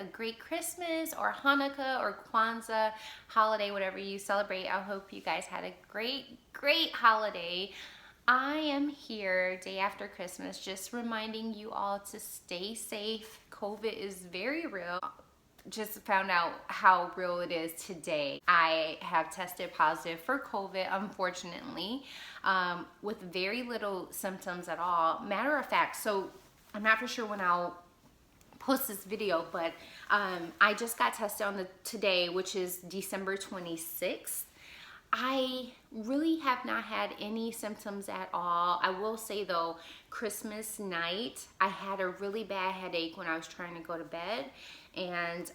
a great Christmas or Hanukkah or Kwanzaa holiday, whatever you celebrate. I hope you guys had a great holiday. I am here day after Christmas just reminding you all to stay safe. COVID is very real. Just found out how real it is today. I have tested positive for COVID, unfortunately, with very little symptoms at all. Matter of fact, so I'm not for sure when I'll post this video, but I just got tested on today, which is December 26th. I really have not had any symptoms at all. I will say though, Christmas night, I had a really bad headache when I was trying to go to bed, and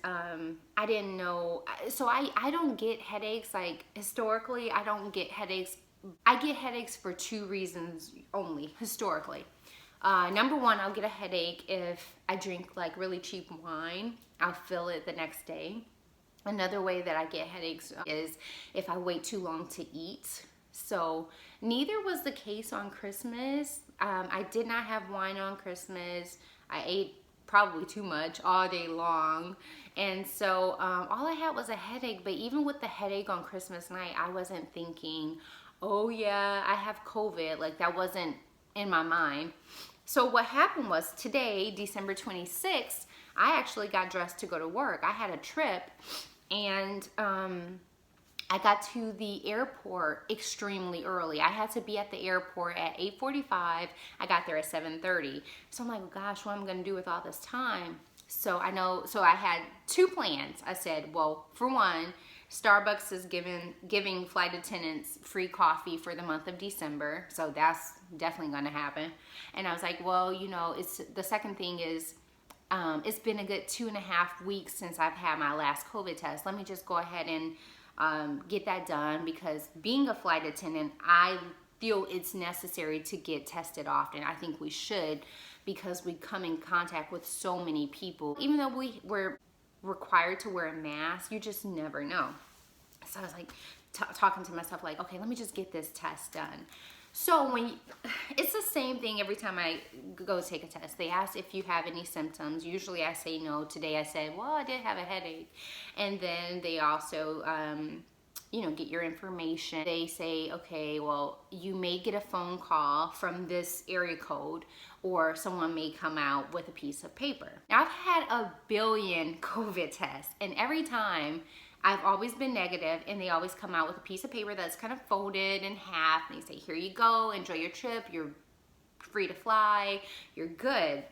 I didn't know. So I don't get headaches, like historically, I don't get headaches. I get headaches for two reasons only, historically. Number one, I'll get a headache if I drink like really cheap wine. I'll feel it the next day. Another way that I get headaches is if I wait too long to eat. So neither was the case on Christmas. I did not have wine on Christmas. I ate probably too much all day long. And so all I had was a headache. But even with the headache on Christmas night, I wasn't thinking, oh yeah, I have COVID. Like that wasn't in my mind. So what happened was today, December 26th, I actually got dressed to go to work. I had a trip, and I got to the airport extremely early. I had to be at the airport at 8:45. I got there at 7:30. So I'm like, gosh, what am I gonna do with all this time? So I had two plans. I said, well, for one, Starbucks is giving flight attendants free coffee for the month of December. So that's definitely gonna happen. And I was like, well, it's the second thing is, it's been a good 2.5 weeks since I've had my last COVID test. Let me just go ahead and get that done, because being a flight attendant, I feel it's necessary to get tested often. I think we should, because we come in contact with so many people. Even though we're required to wear a mask, you just never know. So I was like talking to myself like, okay, let me just get this test done. So it's the same thing every time I go take a test. They ask if you have any symptoms. Usually I say no. Today I said, well, I did have a headache. And then they also, get your information. They say, okay, well, you may get a phone call from this area code, or someone may come out with a piece of paper. Now, I've had a billion COVID tests, and every time I've always been negative, and they always come out with a piece of paper that's kind of folded in half, and they say, here you go, enjoy your trip, you're free to fly, you're good.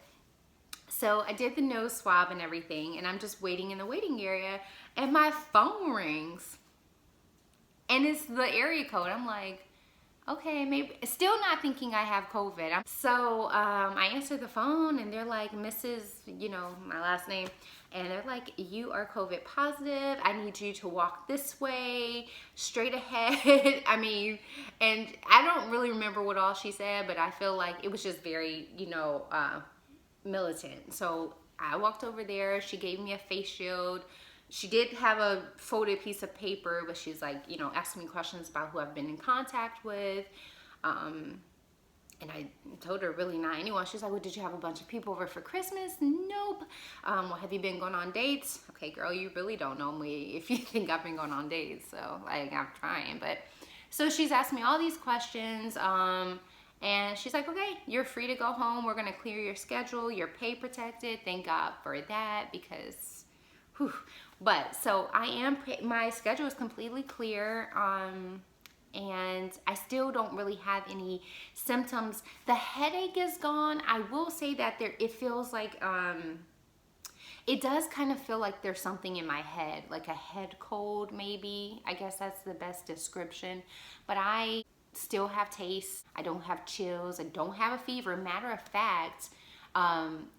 So I did the nose swab and everything, and I'm just waiting in the waiting area, and my phone rings, and it's the area code. I'm like, okay, maybe, still not thinking I have COVID. So I answered the phone, and they're like, Mrs., my last name, and they're like, you are COVID positive. I need you to walk this way, straight ahead. And I don't really remember what all she said, but I feel like it was just very, militant. So I walked over there. She gave me a face shield. She did have a folded piece of paper, but she's like, asking me questions about who I've been in contact with. And I told her really not anyone. She's like, well, did you have a bunch of people over for Christmas? Nope. Well, have you been going on dates? Okay, girl, you really don't know me if you think I've been going on dates. So I'm trying. But so she's asked me all these questions. And she's like, okay, you're free to go home. We're going to clear your schedule. You're pay protected. Thank God for that, because whew. But so my schedule is completely clear. And I still don't really have any symptoms. The headache is gone. I will say that it feels like, it does kind of feel like there's something in my head, like a head cold maybe. I guess that's the best description. But I still have taste. I don't have chills. I don't have a fever. Matter of fact,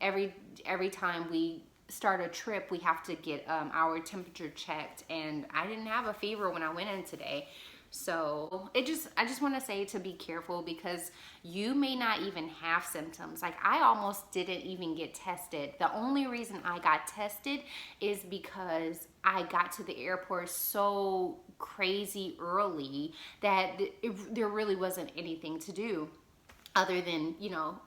every time we start a trip, we have to get our temperature checked, and I didn't have a fever when I went in today. So I just want to say to be careful, because you may not even have symptoms. Like, I almost didn't even get tested. The only reason I got tested is because I got to the airport so crazy early that there really wasn't anything to do other than,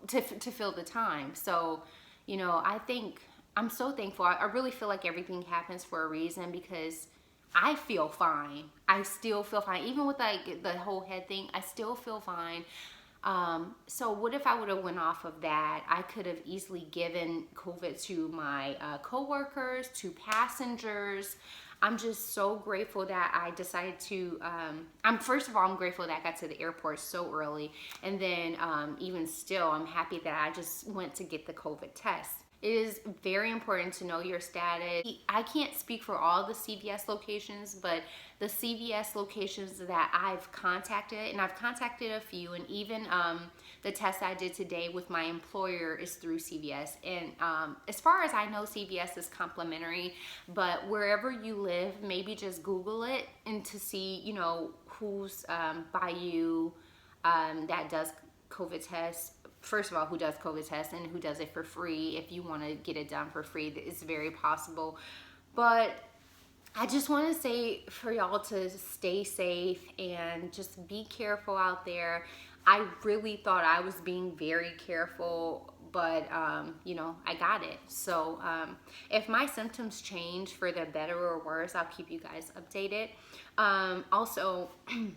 to fill the time. So, I think I'm so thankful. I really feel like everything happens for a reason, because I feel fine. I still feel fine. Even with like the whole head thing, I still feel fine. So what if I would have went off of that? I could have easily given COVID to my coworkers, to passengers. I'm just so grateful that I decided to. First of all, I'm grateful that I got to the airport so early, and then even still, I'm happy that I just went to get the COVID test. It is very important to know your status. I can't speak for all the CVS locations, but the CVS locations that I've contacted, and I've contacted a few, and even the test I did today with my employer is through CVS. And as far as I know, CVS is complimentary, but wherever you live, maybe just Google it and to see, you know, who's by you that does COVID tests. First of all, who does COVID tests and who does it for free. If you want to get it done for free, it's very possible. But I just want to say for y'all to stay safe and just be careful out there. I really thought I was being very careful, but you know, I got it. So if my symptoms change for the better or worse, I'll keep you guys updated. Also,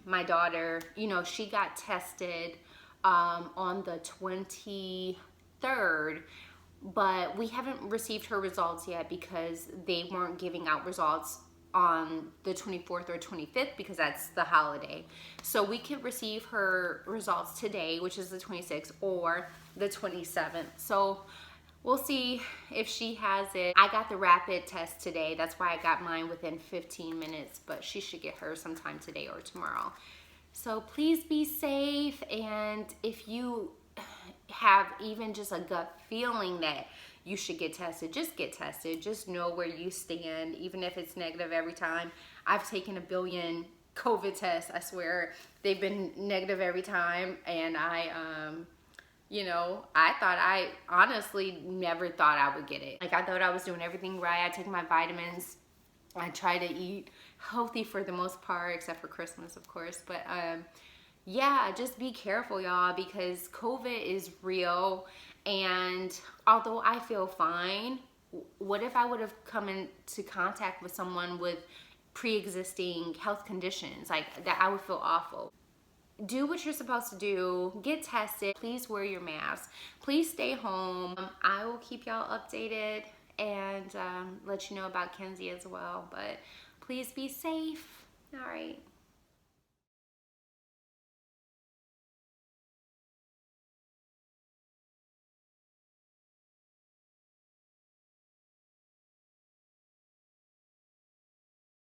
my daughter, you know, she got tested on the 23rd, but we haven't received her results yet because they weren't giving out results on the 24th or 25th because that's the holiday. So we could receive her results today, which is the 26th, or the 27th. So we'll see if she has it. I got the rapid test today. That's why I got mine within 15 minutes, but she should get hers sometime today or tomorrow. So please be safe, and if you have even just a gut feeling that you should get tested, just get tested. Just know where you stand, even if it's negative every time. I've taken 1 billion COVID tests. I swear they've been negative every time, and you know, I honestly never thought I would get it. Like, I thought I was doing everything right. I take my vitamins. I try to eat healthy for the most part, except for Christmas, of course. But yeah, just be careful, y'all, because COVID is real. And although I feel fine, what if I would have come into contact with someone with pre-existing health conditions? Like, that, I would feel awful. Do what you're supposed to do. Get tested. Please wear your mask. Please stay home. I will keep y'all updated and let you know about Kenzie as well. But please be safe. All right.